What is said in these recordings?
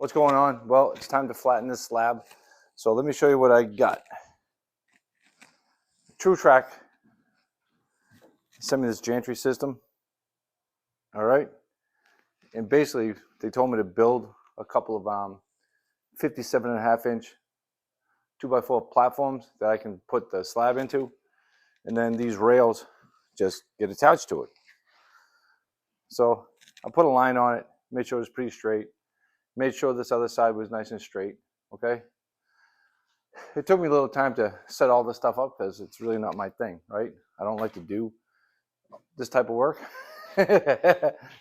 What's going on? Well, it's time to flatten this slab. So let me show you what I got. True Trac sent me this gantry system. All right. And basically, they told me to build a couple of 57.5-inch 2x4 platforms that I can put the slab into. And then these rails just get attached to it. So I put a line on it, made sure it was pretty straight, made sure this other side was nice and straight. Okay. It took me a little time to set all this stuff up because it's really not my thing, right? I don't like to do this type of work.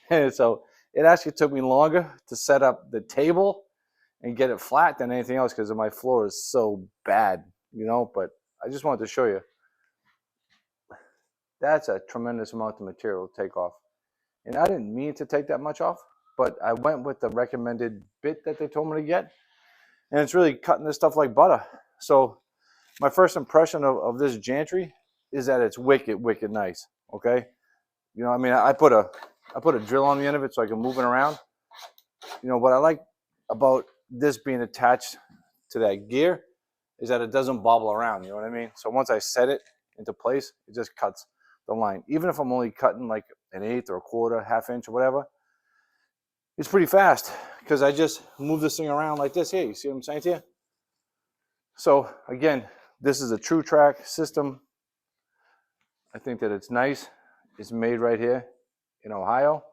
And so it actually took me longer to set up the table and get it flat than anything else because my floor is so bad, but I just wanted to show you. That's a tremendous amount of material to take off. And I didn't mean to take that much off, but I went with the recommended bit that they told me to get. And it's really cutting this stuff like butter. So my first impression of this gantry is that it's wicked nice. Okay. I mean, I put a drill on the end of it so I can move it around. What I like about this being attached to that gear is that it doesn't bobble around. You know what I mean? So once I set it into place, it just cuts the line. Even if I'm only cutting like an eighth or a quarter, half inch or whatever, it's pretty fast because I just move this thing around like this here. You see what I'm saying to you? So again, this is a True Trac system. I think that it's nice. It's made right here in Ohio.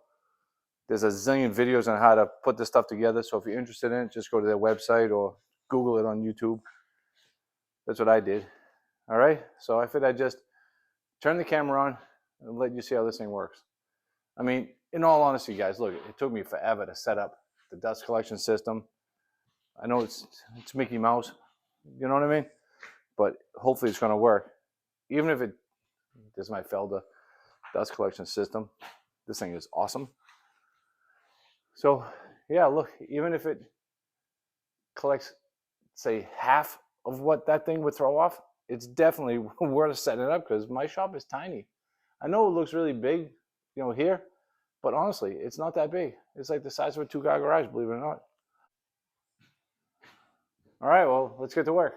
There's a zillion videos on how to put this stuff together. So if you're interested in it, just go to their website or Google it on YouTube. That's what I did. All right. So I figured I'd just turn the camera on and let you see how this thing works. I mean, in all honesty, guys, look, it took me forever to set up the dust collection system. I know it's Mickey Mouse, you know what I mean? But hopefully it's going to work. Even if this might fail the dust collection system, this thing is awesome. So yeah, look, even if it collects, say, half of what that thing would throw off, it's definitely worth setting it up because my shop is tiny. I know it looks really big, here, but honestly, it's not that big. It's like the size of a 2-car garage, believe it or not. All right, well, let's get to work.